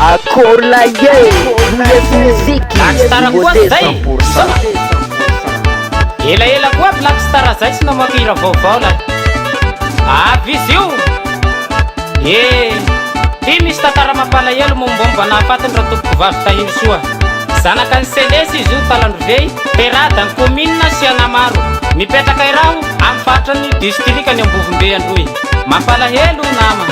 Akola ye, musique, Lakstara koa zay. Ela koa lakstara zay tsy namoaka hira vaovao la. Avy izy io. Ty misy tantara mampalahelo mombomba nahafatiny raha tompoko vavy tahiry soa. Zanaka ny Selesy izy io Talandrovey, perada ny commune sy Anamaro. Mipetraka iraho amin'ny fatrany distrikany Ambovombe Androy. Mampalahelo nama.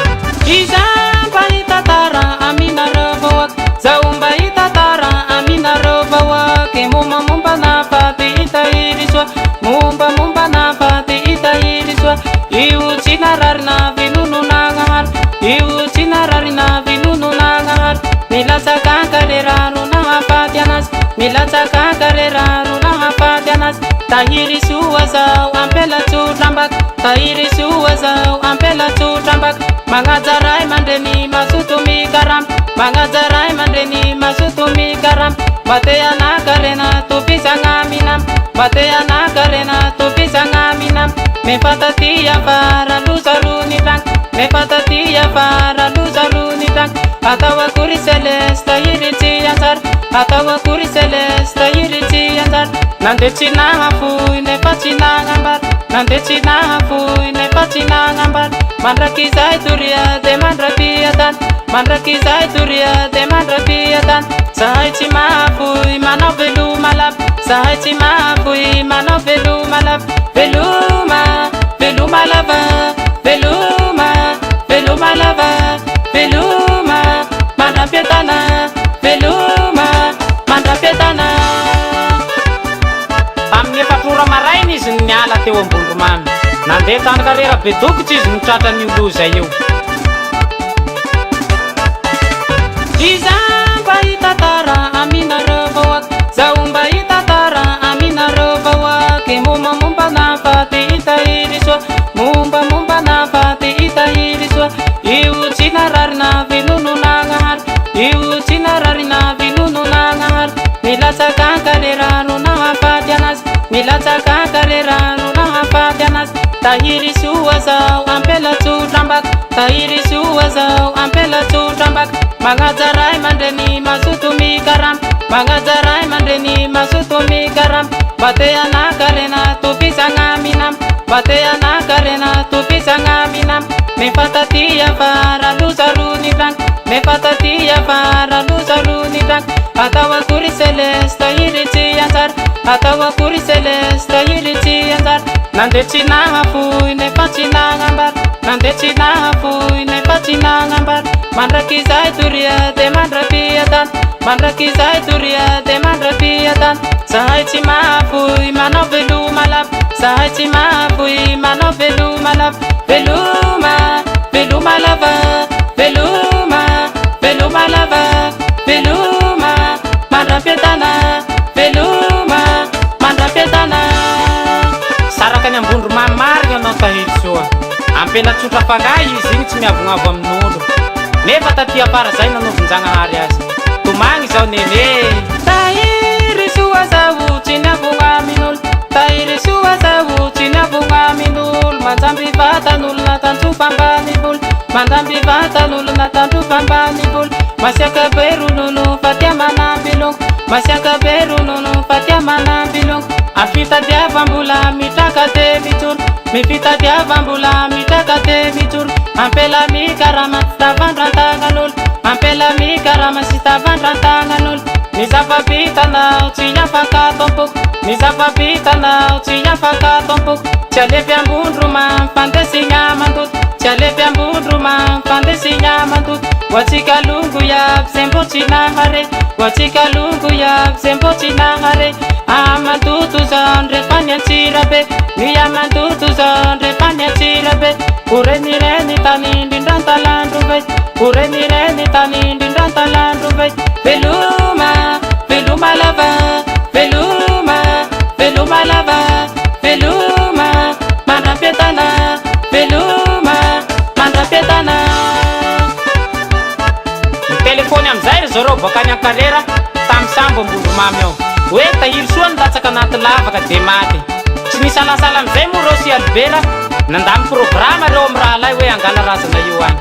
Izamba itatara aminareo vahoaka, zaomba itatara aminareo vahoaka. Momba na faty itahiry soa, momba na faty itahiry soa. Io tsy nararina vinonon'Agnahary, io tsy nararina vinonon'Agnahary. Milatsaka karerano nahafaty anazy, milatsaka karerano nahafaty anazy. Tahiry soa zao ampelatsotrambaka, tahiry soa zao ampelatsotrambaka. Manajaray mandreny masoto mikarama, manajaray mandreny masoto mikarama. Bateana karena topisana minam, bateana karena topisana minam. Mefatatia para luzaruni tank, mefatatia para luzaruni tank. Atawa kuri Celeste yiriti ansar, atawa kuri Celeste yiriti ansar. Nandechina hafui ne pachina ngambar, nandechina hafui ne pachina ngambar. Mandrakizai turia de mandrapiatan, mandrakizai turia de mandrapiatan. Sahai chimafui manovelu malap, sahai chimafui manovelu malap. Veluma, veluma lava, veluma, veluma lava, veluma, mandrapiatana, veluma, mandrapiatana. Amin'ny efatrora maraina izy niala teo Ambondromamy. Nandeha tany karera be dokitra izy nitratra niolo zay eo. Izamba itatara aminareo vahoaka, zaomba itatara aminareo vahoaka. Momba na faty itahiry soa, momba na faty itahiry soa. Io tsy nararina vinonon'Agnahary, io tsy nararina vinonon'Agnahary. Milatsaka karerano nahafaty anazy, milatsaka karerano nahafaty anazy. Tahiry soa zao ampelatsotrambaka, tahiry soa zao ampelatsotrambaka. Manajaray mandreny masoto mikarama, manajaray mandreny masoto mikarama. Bateana karena topisana minam, bateana karena topisana minam. Mefatatia para luzaruni tank, mefatatia para luzaruni tank. Atawa kuri Celeste yiriti ansar, atawa kuri Celeste yiriti ansar. Nandechina hafui ne pachina ngambar, nandechina hafui ne pachina ngambar. Mandrakizai turia de mandrapiatan, mandrakizai turia de mandrapiatan. Sahai chimafui manovelu malap, sahai chimafui manovelu malap. Veluma, veluma lava, veluma, veluma lava, veluma, mandrapiatana, veluma, mandrapiatana. Saraka ny Ambondromamy marigny anao tahiry soa, ampelatsotra fangay izy igny tsy miavonavo amin'olo. Nefa taty afara zay nanovon-Jagnahary azy. Tomagny zao nene. Tahiry soa zao tsy niavogna amin'olo, tahiry soa zao tsy niavogna amin'olo. Manjamby vatan'olo natandrofa ambanivolo, manjamby vatan'olo natandrofa ambanivolo. Masiaka be ronono fatia manambilongo, masiaka be ronono fatia manambilongo. Afitadiavam-bola mitraka te mijoro, mifitadiavam-bola mitraka te mijoro. Ampela mikarama sy tavandran-tagnan'olo, ampela mikarama sy tavandran-tagnan'olo. Ny zava-bitanao tsy afaka tompoko, ny zava-bitanao tsy afaka tompoko. Tsy alefy Ambondromamy fandesigna mandoto, tsy alefy Ambondromamy fandesigna mandoto. Hoatsika longo iaby zay mbô tsy nahare, hoatsika longo iaby zay mbô tsy nahare. Amandoto zao rehefa ny Antsirabe, ny amandoto zao rehefa ny Antsirabe. Orenireny tany indrindran-Talandrovey, orenireny tany indrindran-Talandrovey. Veluma, veluma lava, veluma, veluma lava, veluma, mandrapiatana, veluma, mandrapiatana. zareo bakany akarera tamy sambo ambolo mamy ao hoe tahiry soa nilatsaka anaty lavaka de maty tsy misalasala amizay moa reo sy Albera nandamy programa reo amy raha lay hoe angala razana io any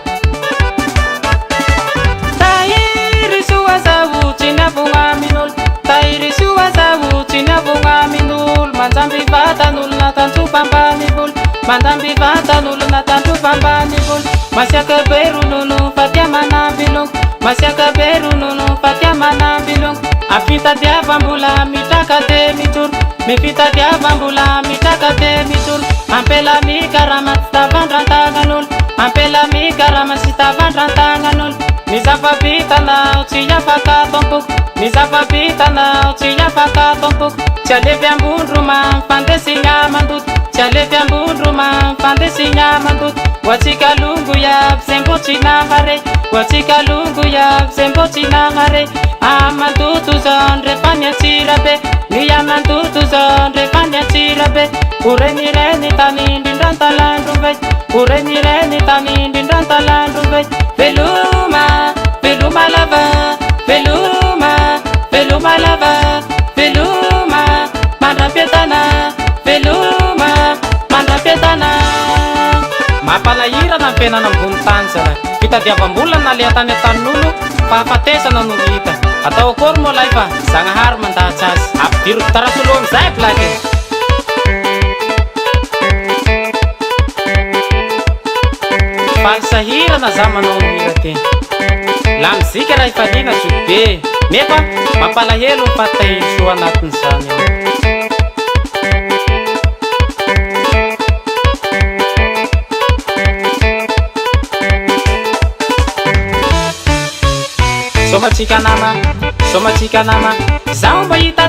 tahiry soa zahotsy ny avognamin'olo tahiry soa zahotsy ny avognamin'olo manjamby vatan'olona tantsofa ambanivolo mandamby vatan'olona tantsofa ambanivolo masiaka be ronono fa tia manambilongo masiaka be ronono fa tia manambilongo afitadiavam-bola mitraka de mijoro mifitadiavam-bola mitraka de mijoro ampela mikarama tsy tavandran-tagnan'olo ampela mikarama sy tavandran-tagnan'olo mizafabitanao tsy afaka tompoko mizafabitanao tsy afaka tompoko tsy alevy ambondroma fandesigna mandoto tsy alevy ambondroma fandesigna mandoto hoatsika longo iaby zay mbo tsy nahare hoatsika longo iaby zay mbo tsy nahare amandoto zao ndrefa niatsirabe ny amandoto zao ndrefa niatsirabe orenireny tany indrindran-talandro vey orenireny tany indrindran-talandro vey veloma veloma lava veloma veloma lava veloma mandra-piatana veloma mandra-piatana mampalahirana ny fiainana ambony tany zara fitadiavam-bola na le tany an-tanin'olo fahafatesana no hita atao akory moa lay fa zagnahary mandatsy azy ampidiro tarasolo amizay plaky falsahirana za manao hira ty la mizika raha ifaliana sobe nefa mampalahelo ny fatahiro soa anatin'izany ao somatsika nama zaho mba hita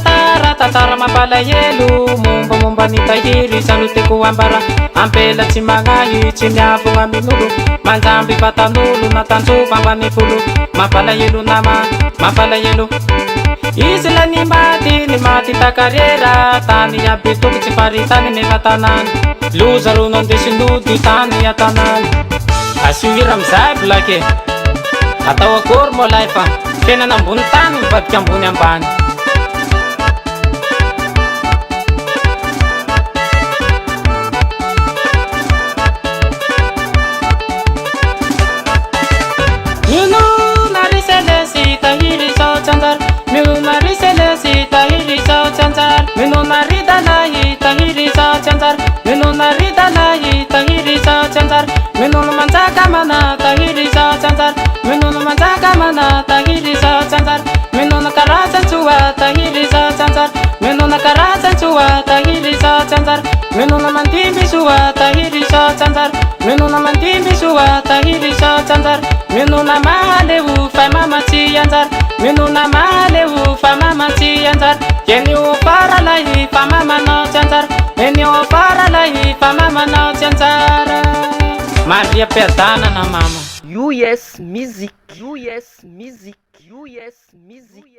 tantara mampalahelo mombamomba ny tahiry sanoteko ambara ampela tsy magnahy tsy miavogna amin'olo manjamby vatan'olo natanjova ambany folo mampalahelo nama mampalahelo izy la ny maty takarera tany aby toko tsy faritany nefa tanany loza ro nandesinody tany atanany asiohira amizay blake atao akory moa lay fa fiainana ambony tany mivadika ambony ambany minona riselesy tahiry zao tsy anjara minona riselesy tahiry zao tsy anjara minona ridalahy tahiry zao tsy anjara minona ridalahy tahiry zao tsy anjara minona manjaka mana tahiry zao tsy anjara minona manjaka mana tahiry zao tsy anjara minona karazan-tsoa tahiry zao tsy anjara minona karazan-tsoa tahiry zao tsy anjara minona mandimby soa tahiry zao tsy anjara minona mandimby soa tahiry zao tsy anjara minona mahaleho fa mamatsy anjara minona mahaleho fa mamatsy anjara enio faralahy fa mamanao tsy anjara enio faralahy fa mamanao tsy anjara mandria piadanana mama US Music US Music US Music